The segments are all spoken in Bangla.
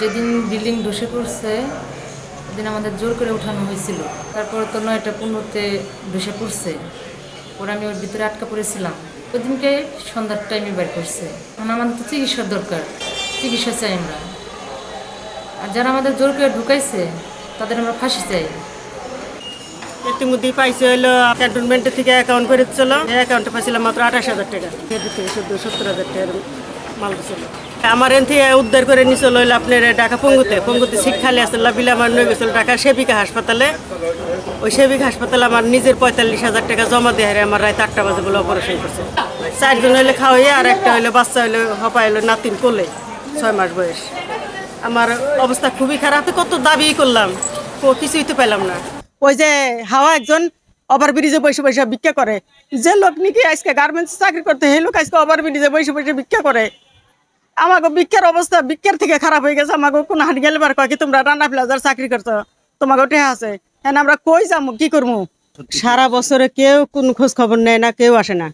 যেদিন বিল্ডিং ধসে পড়ছে ওদিন আমাদের জোর করে উঠানো হয়েছিল। তারপরে তো 9টা 15-তে ধসে পড়ছে। পরে আমি ওর ভিতরে আটকা পড়েছিলাম। ওই দিনকে সন্ধ্যার টাইমে বের করছে। কারণ আমাদের তো চিকিৎসার দরকার, চিকিৎসা চাই আমরা। আর যারা আমাদের জোর করে ঢুকাইছে তাদের আমরা ফাঁসি চাই। ইতিমধ্যে পাইছে হলো ক্যান্টনমেন্ট থেকে অ্যাকাউন্ট করে দিচ্ছিল, অ্যাকাউন্টে পাইছিলাম মাত্র 28,000 টাকা, শুধু 70,000 টাকার মাল দিচ্ছিল। আমার এন থেকে উদ্ধার করে নিয়েছিল হইলো আপনার ঢাকা পঙ্গুতে সিট খালি আসছিল বিলে আমার নিয়ে গেছিল ঢাকা সেবিকা হাসপাতালে। ওই সেবিকা হাসপাতালে আমার নিজের 45,000 টাকা জমা দিয়ে আমার রাত 8টা বাজে বলে অপারেশন করছে। 4 জন হইলে খাওয়াই, আর একটা হইলো বাচ্চা হইলো হপা হইলো নাতিন কোলে 6 মাস বয়স। আমার অবস্থা খুবই খারাপ। কত দাবি করলাম, কিছুই তো পেলাম না। ওই যে হাওয়া একজন ওভার ব্রিজে বসে বসে ভিক্ষা করে, যে লোক নাকি আজকে গার্মেন্টস চাকরি করতে সেই লোক আজকে ওভার ব্রিজে বসে বসে ভিক্ষা করে। আমাকে ভিক্ষার অবস্থা ভিক্ষার থেকে খারাপ হয়ে গেছে। আমাকে কোন হাট গেলে বার কয় কি তোমরা রান্না প্লাজার চাকরি করছো, তোমাকে টেহা আছে, হ্যাঁ আমরা কই যাবো কি করবো। সারা বছরে কেউ কোন খোঁজ খবর নেয় না, কেউ আসে না।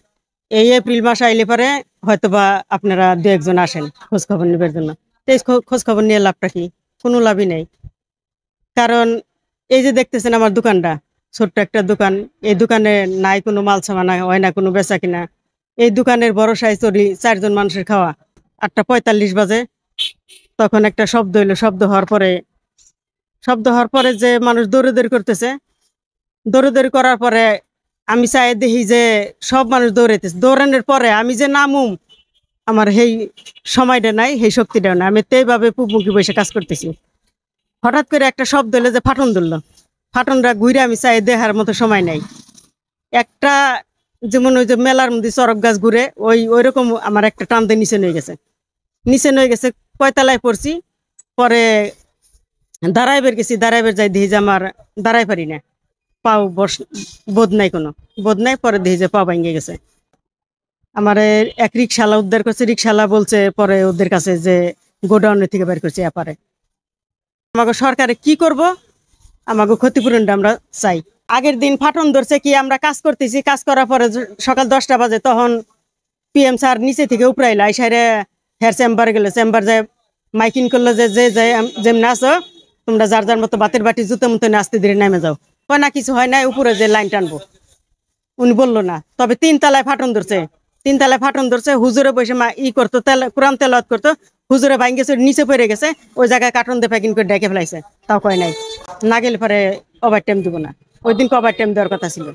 এই এপ্রিল মাস আইলে পরে হয়তো বা আপনারা 2-1 জন আসেন খোঁজ খবর নেবার জন্য। খোঁজ খবর নিয়ে লাভটা কি? কোনো লাভই নেই। কারণ এই যে দেখতেছেন আমার দোকানটা, ছোট্ট একটা দোকান, এই দোকানে নাই কোনো মাল সামানা, হয় না কোনো বেচা কিনা। এই দোকানের বড় সাইজ তৈরি 4 জন মানুষের খাওয়া। 8:45 বাজে তখন একটা শব্দ হইলো। শব্দ হওয়ার পরে যে মানুষ দৌড়াদৌড়ি করতেছে, দৌড়াদৌড়ি করার পরে আমি চাই দেখি যে সব মানুষ দৌড়াইতেছে। দৌড়ানোর পরে আমি যে নামুম, আমার সেই সময়টা নাই, সেই শক্তিটাও নাই। আমি তেইভাবে পুবমুখী বসে কাজ করতেছি। হঠাৎ করে একটা শব্দ হলো যে ফাটন ধরলো। ফাটনটা ঘুরে আমি চাই দেখার মতো সময় নাই। একটা যেমন ওই যে মেলার মধ্যে চরক গাছ ঘুরে ওই রকম আমার একটা টান দিয়ে নিচে নিয়ে গেছে। কয়তলায় পড়ছি। পরে দাঁড়াইবার গেছি, দাঁড়াইবার যাই দেখি যে আমার দাঁড়াই পারি না, পাও বোধ নাই। পরে দেখি যে পা ভেঙে গেছে। আমার এক রিক্সাওয়ালা উদ্ধার করছে। রিক্সাওয়ালা বলছে পরে ওদের কাছে যে গোডাউনের থেকে বের করছে এপারে। আমাকে সরকারে কি করব, আমাকে ক্ষতিপূরণটা আমরা চাই। আগের দিন ফাটন ধরছে কি আমরা কাজ করতেছি, কাজ করার পরে সকাল 10টা বাজে তখন PM স্যার নিচে থেকে উপরে আইলো। আইসারে হেয়ার চেম্বারে গেলো। চেম্বার যায় মাইকিং করলো যে যেমনি আসো তোমরা যার যার মতো বাতের বাটি জুতো মতো নাচতে ধীরে নেমে যাও। কয় না কিছু হয় না, উপরে যে লাইন টানবো। উনি বললো না। তবে 3 তলায় ফাটন ধরছে। হুজুরে বসে করতো, কোরআন তেলাওয়াত করতো। হুজুরে ভাঙ গেছে, নিচে পড়ে গেছে। ওই জায়গায় কার্টন দিয়ে প্যাকিং করে ডেকে ফেলাইছে। তাও কয় নাই, না গেলে পরে ওভার টাইম দিব না। ওই দিনকে ওভার টাইম দেওয়ার কথা ছিল,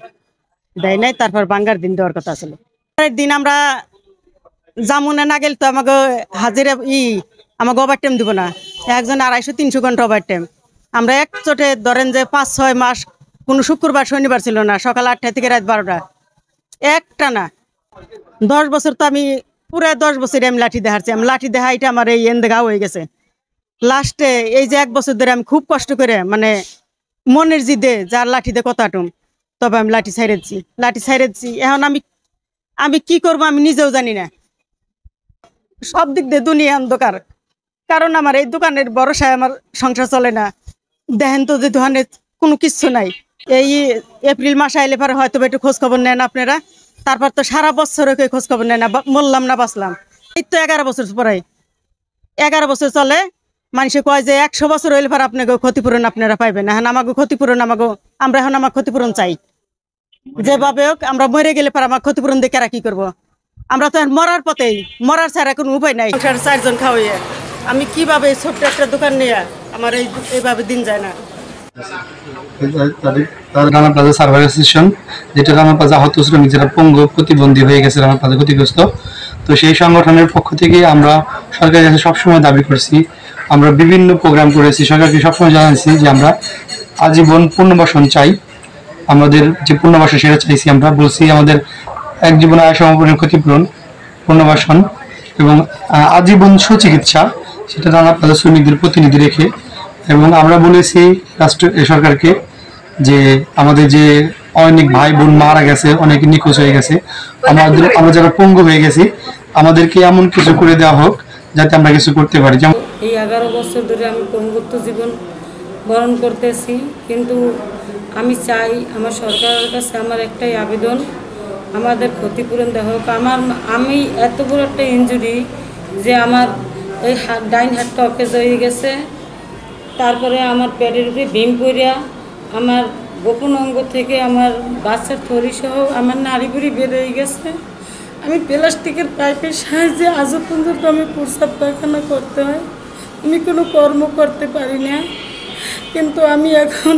দেয় নাই। তারপর বাঙ্গার দিন দেওয়ার কথা ছিল। পরের দিন আমরা জামুনা না গেলে তো আমাকে হাজিরা আমাকে ওভার টাইম দিব না। একজন 250-300 ঘন্টা ওভার টাইম। আমরা এক চোটে ধরেন যে 5-6 মাস কোনো শুক্রবার শনিবার ছিল না, সকাল 8টা থেকে রাত 12টা একটা না। 10 বছর তো আমি পুরো 10 বছর আমি লাঠি দেখাচ্ছি। আমি লাঠি দেখা এটা আমার এই এন্দেগা হয়ে গেছে। লাস্টে এই যে 1 বছর ধরে আমি খুব কষ্ট করে মানে মনের জিদে যার লাঠিতে কথাটুম, তবে আমি লাঠি ছাইড়ে দিচ্ছি। এখন আমি কি করব আমি নিজেও জানি না। সব দিক দিয়ে দুনিয়া অন্ধকার। কারণ আমার এই দোকানের ভরসায় আমার সংসার চলে না। দেখেন তো যে দোকানে কোনো কিচ্ছু নাই। এই এপ্রিল মাস আইলে পরে হয়তো একটু খোঁজ খবর নেন আপনারা। তারপর তো সারা বছর খোঁজ খবর নেয় না, মরলাম না বাঁচলাম। এই তো 11 বছর পরে 11 বছর চলে। মানুষে কয় যে 100 বছর হইলে পরে আপনাকে ক্ষতিপূরণ আপনারা পাইবেন না। এখন আমাকে ক্ষতিপূরণ আমরা এখন আমার ক্ষতিপূরণ চাই। যেভাবে হোক আমরা মরে গেলে পরে আমার ক্ষতিপূরণ দিয়ে কারা কি করবো? আমরা তো মরার পথেই, মরার ছাড়া কোনো উপায় নাই। 4 জন খাওয়াইয়া আমি কিভাবে ছোট্ট একটা দোকান নিয়ে আমার এইভাবে দিন যায় না। রানা প্লাজা সার্ভার অ্যাসোসিয়েশন, যেটা রানা প্লাজা আহত শ্রমিক যারা পঙ্গু প্রতিবন্ধী হয়ে গেছে, রানা প্লাজা ক্ষতিগ্রস্ত, তো সেই সংগঠনের পক্ষ থেকে আমরা সরকারের কাছে সবসময় দাবি করছি। আমরা বিভিন্ন প্রোগ্রাম করেছি, সরকারকে সবসময় জানাচ্ছি যে আমরা আজীবন পুনর্বাসন চাই। আমাদের যে পুনর্বাসন সেটা চাইছি। আমরা বলছি আমাদের এক জীবন আয় সমাপনের ক্ষতিপূরণ, পুনর্বাসন এবং আজীবন সুচিকিৎসা, সেটা রানা প্লাজা শ্রমিকদের প্রতিনিধি রেখে। এবং আমরা বলেছি সরকারকে যে আমাদের যে অনেক ভাই বোন মারা গেছে, অনেকে নিখোঁজ হয়ে গেছে, আমরা যারা পঙ্গু হয়ে গেছি আমাদেরকে এমন কিছু করে দেওয়া হোক যাতে আমরা কিছু করতে পারি। যেমন এই 11 বছর ধরে আমি পঙ্গুত্ব জীবন বরণ করতেছি, কিন্তু আমি চাই আমার সরকারের কাছে আমার একটাই আবেদন, আমাদের ক্ষতিপূরণ দেওয়া হোক। আমি এত বড় একটা ইনজুরি যে আমার এই ডাইন হাতটা অকেজ হয়ে গেছে। তারপরে আমার পেটের উপরে ভীম পড়িয়া আমার গোপন অঙ্গ থেকে আমার বাচ্চার থরিসহ আমার নাড়ি বুড়ি বের হয়ে গেছে। আমি প্লাস্টিকের পাইপের সাহায্যে আজও পর্যন্ত আমি প্রস্রাব পায়খানা করতে হয়, আমি কোনো কর্ম করতে পারি না। কিন্তু আমি এখন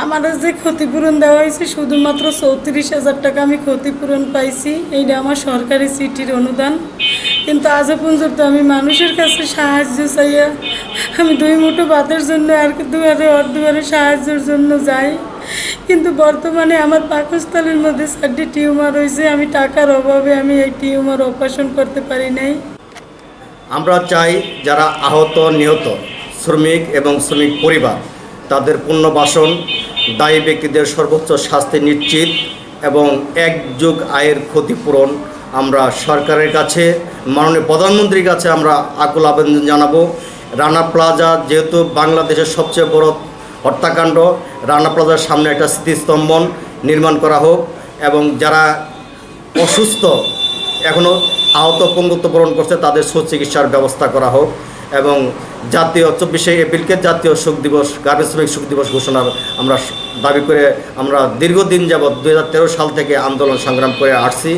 আমার যে ক্ষতিপূরণ দেওয়া হয়েছে শুধুমাত্র 34,000 টাকা আমি ক্ষতিপূরণ পাইছি, এইটা আমার সরকারি চিঠির অনুদান। কিন্তু আজও পর্যন্ত আমি মানুষের কাছে সাহায্য চাইয়া আমি 2 মুঠো ভাতের জন্য আর দুয়ারে দুয়ারে সাহায্যের জন্য যাই। কিন্তু বর্তমানে আমার পাকস্থলীর মধ্যে 4টি টিউমার হয়েছে, আমি টাকার অভাবে আমি এই টিউমার অপারেশন করতে পারি নাই। আমরা চাই যারা আহত নিহত শ্রমিক এবং শ্রমিক পরিবার তাদের পুনর্বাসন, দায়ী ব্যক্তিদের সর্বোচ্চ শাস্তি নিশ্চিত এবং 1 যুগ আয়ের ক্ষতিপূরণ আমরা সরকারের কাছে, মাননীয় প্রধানমন্ত্রীর কাছে আমরা আকুল আবেদন জানাবো। রানা প্লাজা যেহেতু বাংলাদেশের সবচেয়ে বড় হত্যাকাণ্ড, রানা প্লাজার সামনে একটা স্মৃতিস্তম্ভন নির্মাণ করা হোক এবং যারা অসুস্থ এখনও আহত পঙ্গুত্ব বরণ করছে তাদের সুচিকিৎসার ব্যবস্থা করা হোক এবং জাতীয় 24শে এপ্রিলকে জাতীয় শোক দিবস, গার্মেন্টস শ্রমিক শোক দিবস ঘোষণার আমরা দাবি করে আমরা দীর্ঘদিন যাবৎ 2013 সাল থেকে আন্দোলন সংগ্রাম করে আসছি।